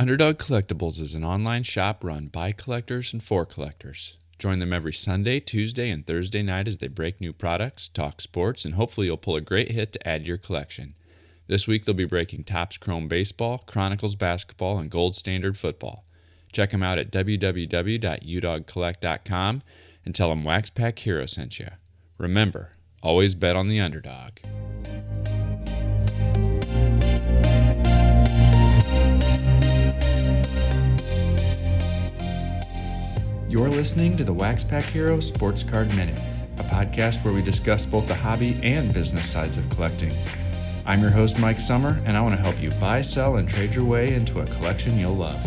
Underdog Collectibles is an online shop run by collectors and for collectors. Join them every Sunday, Tuesday, and Thursday night as they break new products, talk sports, and hopefully you'll pull a great hit to add to your collection. This week they'll be breaking Topps Chrome Baseball, Chronicles Basketball, and Gold Standard Football. Check them out at www.udogcollect.com and tell them WaxPackHero sent you. Remember, always bet on the underdog. You're listening to the WaxPackHero Sports Card Minute, a podcast where we discuss both the hobby and business sides of collecting. I'm your host, Mike Summer, and I want to help you buy, sell, and trade your way into a collection you'll love.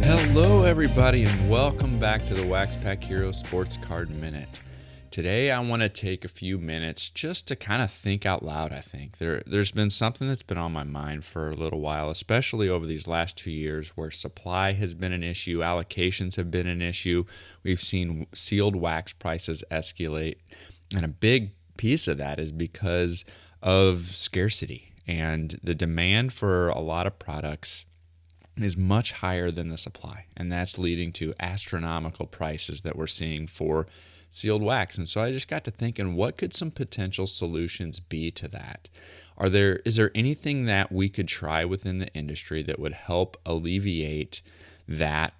Hello, everybody, and welcome back to the WaxPackHero Sports Card Minute. Today, I want to take a few minutes just to kind of think out loud, I think. There's been something that's been on my mind for a little while, especially over these last 2 years where supply has been an issue, allocations have been an issue. We've seen sealed wax prices escalate, and a big piece of that is because of scarcity, and the demand for a lot of products is much higher than the supply, and that's leading to astronomical prices that we're seeing for sealed wax. And so I just got to thinking, what could some potential solutions be to that? Is there anything that we could try within the industry that would help alleviate that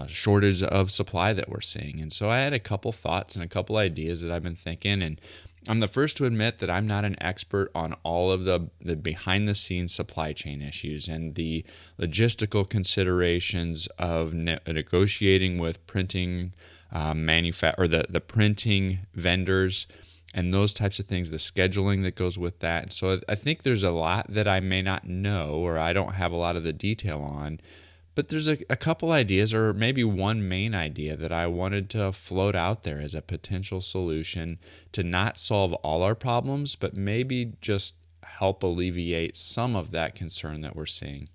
shortage of supply that we're seeing? And so I had a couple thoughts and a couple ideas that I've been thinking, and I'm the first to admit that I'm not an expert on all of the behind-the-scenes supply chain issues and the logistical considerations of negotiating with printing the printing vendors and those types of things, the scheduling that goes with that. And so I think there's a lot that I may not know or I don't have a lot of the detail on, but there's a couple ideas or maybe one main idea that I wanted to float out there as a potential solution to not solve all our problems, but maybe just help alleviate some of that concern that we're seeing.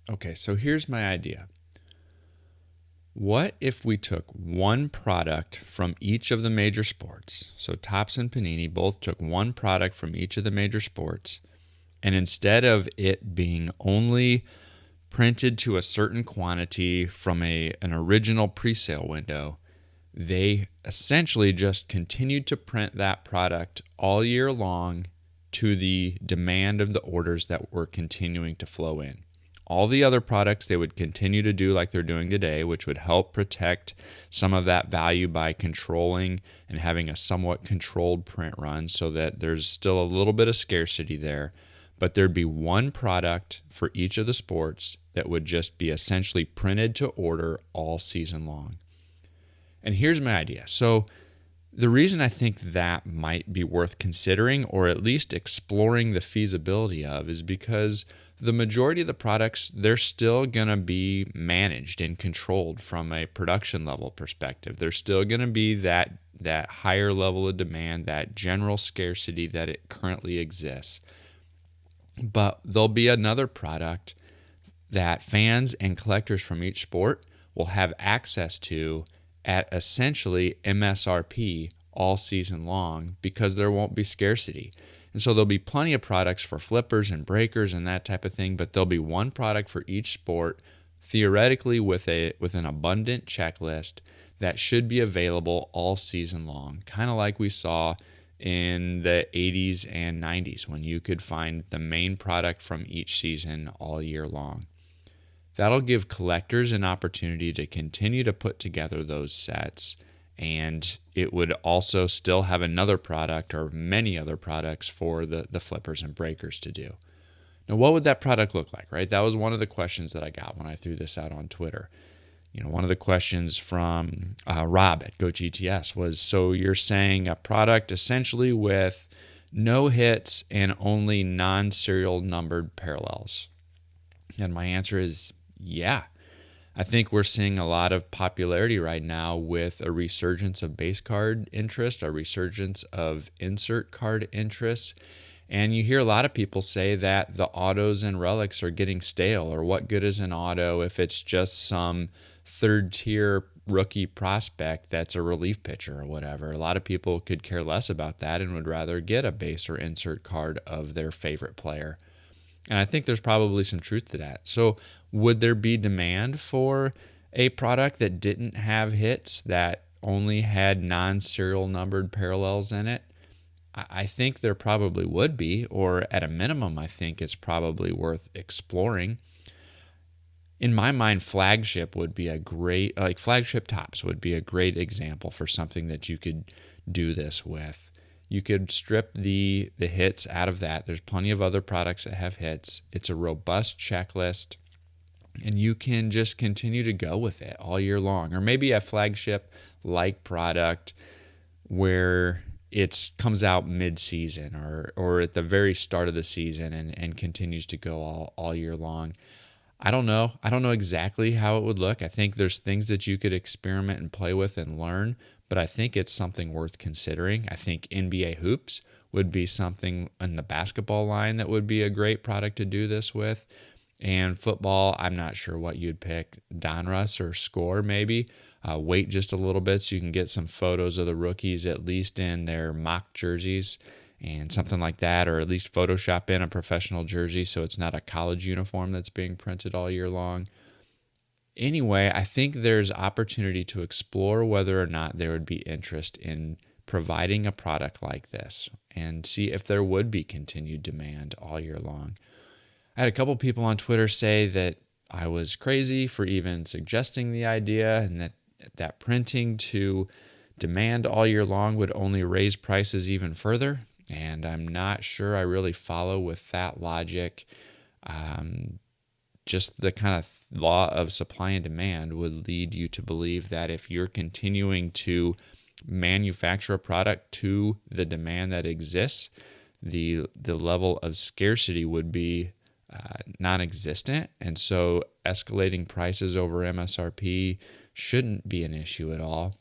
Okay, so here's my idea. What if we took one product from each of the major sports? So Topps and Panini both took one product from each of the major sports, and instead of it being only printed to a certain quantity from an original pre-sale window, they essentially just continued to print that product all year long to the demand of the orders that were continuing to flow in. All the other products they would continue to do like they're doing today, which would help protect some of that value by controlling and having a somewhat controlled print run so that there's still a little bit of scarcity there. But there'd be one product for each of the sports that would just be essentially printed to order all season long. And here's my idea. So the reason I think that might be worth considering or at least exploring the feasibility of is because the majority of the products, they're still going to be managed and controlled from a production level perspective. There's still going to be that higher level of demand, that general scarcity that it currently exists. But there'll be another product that fans and collectors from each sport will have access to at essentially MSRP all season long because there won't be scarcity. And so there'll be plenty of products for flippers and breakers and that type of thing, but there'll be one product for each sport, theoretically with an abundant checklist that should be available all season long, kind of like we saw in the 80s and 90s when you could find the main product from each season all year long. That'll give collectors an opportunity to continue to put together those sets, and it would also still have another product or many other products for the flippers and breakers to do. Now, what would that product look like, right? That was one of the questions that I got when I threw this out on Twitter. One of the questions from Rob at GoGTS was, so you're saying a product essentially with no hits and only non-serial numbered parallels? And my answer is yeah. I think we're seeing a lot of popularity right now with a resurgence of base card interest, a resurgence of insert card interest. And you hear a lot of people say that the autos and relics are getting stale, or what good is an auto if it's just some third tier rookie prospect that's a relief pitcher or whatever. A lot of people could care less about that and would rather get a base or insert card of their favorite player. And I think there's probably some truth to that. So would there be demand for a product that didn't have hits, that only had non-serial numbered parallels in it? I think there probably would be, or at a minimum, I think it's probably worth exploring. In my mind, flagship would be a great, like flagship tops would be a great example for something that you could do this with. You could strip the hits out of that. There's plenty of other products that have hits. It's a robust checklist, and you can just continue to go with it all year long. Or maybe a flagship-like product where it comes out mid-season or at the very start of the season and continues to go all year long. I don't know. I don't know exactly how it would look. I think there's things that you could experiment and play with and learn, but I think it's something worth considering. I think NBA hoops would be something in the basketball line that would be a great product to do this with. And football, I'm not sure what you'd pick. Donruss or Score maybe. Wait just a little bit so you can get some photos of the rookies, at least in their mock jerseys and something like that, or at least Photoshop in a professional jersey so it's not a college uniform that's being printed all year long. Anyway, I think there's opportunity to explore whether or not there would be interest in providing a product like this and see if there would be continued demand all year long. I had a couple people on Twitter say that I was crazy for even suggesting the idea, and that printing to demand all year long would only raise prices even further. And I'm not sure I really follow with that logic. Just the kind of law of supply and demand would lead you to believe that if you're continuing to manufacture a product to the demand that exists, the level of scarcity would be non-existent. And so escalating prices over MSRP shouldn't be an issue at all.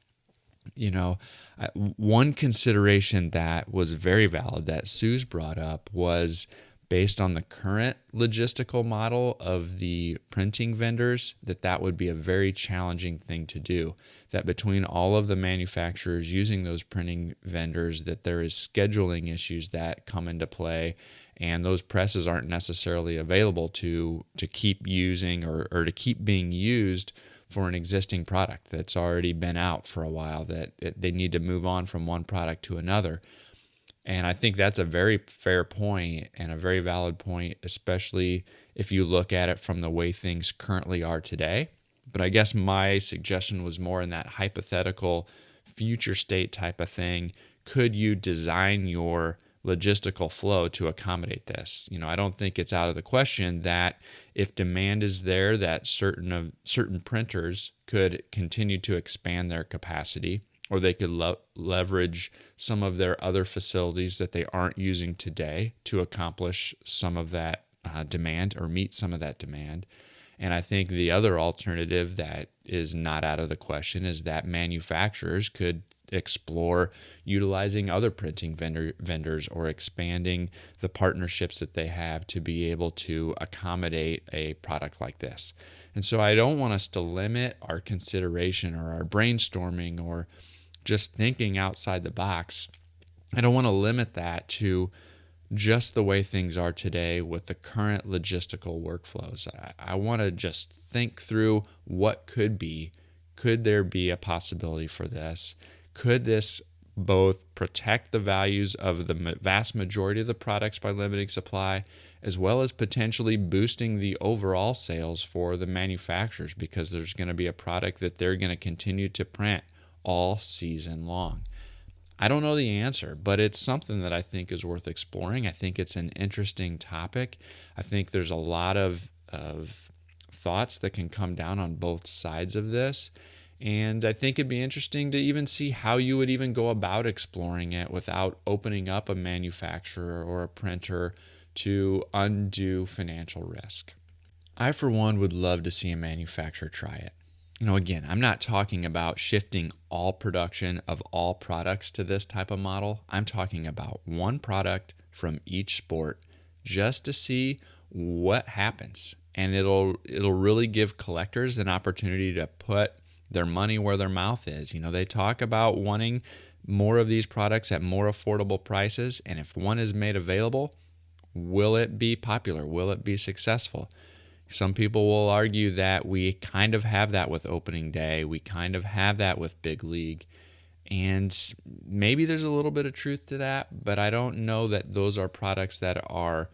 One consideration that was very valid that Suze brought up was based on the current logistical model of the printing vendors, that would be a very challenging thing to do. That between all of the manufacturers using those printing vendors, that there is scheduling issues that come into play, and those presses aren't necessarily available to keep using or to keep being used for an existing product that's already been out for a while, that they need to move on from one product to another. And I think that's a very fair point and a very valid point, especially if you look at it from the way things currently are today. But I guess my suggestion was more in that hypothetical future state type of thing. Could you design your logistical flow to accommodate this? I don't think it's out of the question that if demand is there, that certain printers could continue to expand their capacity, or they could leverage some of their other facilities that they aren't using today to accomplish some of that demand or meet some of that demand. And I think the other alternative that is not out of the question is that manufacturers could explore utilizing other printing vendors or expanding the partnerships that they have to be able to accommodate a product like this. And so I don't want us to limit our consideration or our brainstorming or just thinking outside the box. I don't want to limit that to just the way things are today with the current logistical workflows. I want to just think through what could be. Could there be a possibility for this? Could this both protect the values of the vast majority of the products by limiting supply, as well as potentially boosting the overall sales for the manufacturers, because there's going to be a product that they're going to continue to print all season long? I don't know the answer, but it's something that I think is worth exploring. I think it's an interesting topic. I think there's a lot of thoughts that can come down on both sides of this. And I think it'd be interesting to even see how you would even go about exploring it without opening up a manufacturer or a printer to undue financial risk. I, for one, would love to see a manufacturer try it. Again, I'm not talking about shifting all production of all products to this type of model. I'm talking about one product from each sport just to see what happens. And it'll really give collectors an opportunity to put their money where their mouth is. They talk about wanting more of these products at more affordable prices, and if one is made available, will it be popular? Will it be successful? Some people will argue that we kind of have that with opening day. We kind of have that with Big League. And maybe there's a little bit of truth to that, but I don't know that those are products that are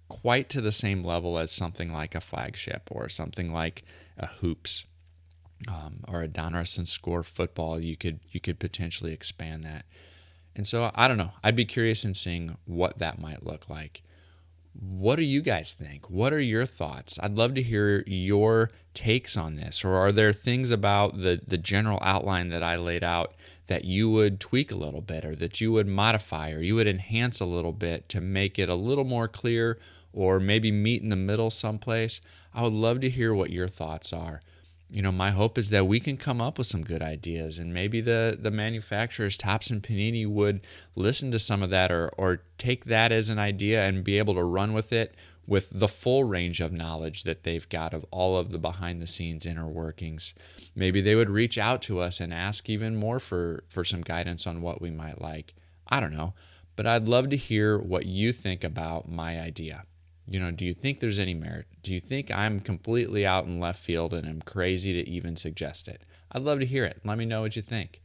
quite to the same level as something like a Flagship or something like a Hoops or a Donruss and Score football. You could potentially expand that. And so I don't know. I'd be curious in seeing what that might look like. What do you guys think? What are your thoughts? I'd love to hear your takes on this. Or are there things about the general outline that I laid out that you would tweak a little bit, or that you would modify, or you would enhance a little bit to make it a little more clear, or maybe meet in the middle someplace? I would love to hear what your thoughts are. My hope is that we can come up with some good ideas, and maybe the manufacturers, Topps and Panini, would listen to some of that or take that as an idea and be able to run with it with the full range of knowledge that they've got of all of the behind-the-scenes inner workings. Maybe they would reach out to us and ask even more for some guidance on what we might like. I don't know, but I'd love to hear what you think about my idea. Do you think there's any merit? Do you think I'm completely out in left field and I'm crazy to even suggest it? I'd love to hear it. Let me know what you think.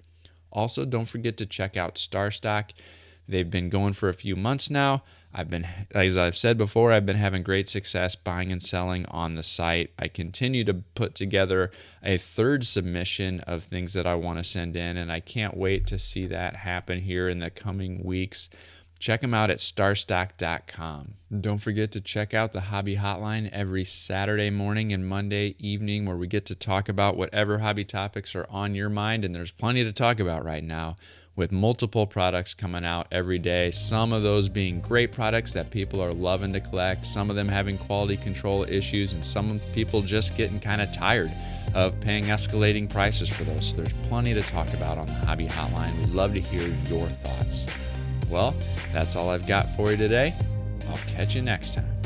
Also, don't forget to check out StarStock. They've been going for a few months now. As I've said before, I've been having great success buying and selling on the site. I continue to put together a third submission of things that I want to send in, and I can't wait to see that happen here in the coming weeks. Check them out at starstock.com. Don't forget to check out the Hobby Hotline every Saturday morning and Monday evening, where we get to talk about whatever hobby topics are on your mind, and there's plenty to talk about right now with multiple products coming out every day, some of those being great products that people are loving to collect, some of them having quality control issues, and some people just getting kind of tired of paying escalating prices for those. So there's plenty to talk about on the Hobby Hotline. We'd love to hear your thoughts. Well, that's all I've got for you today. I'll catch you next time.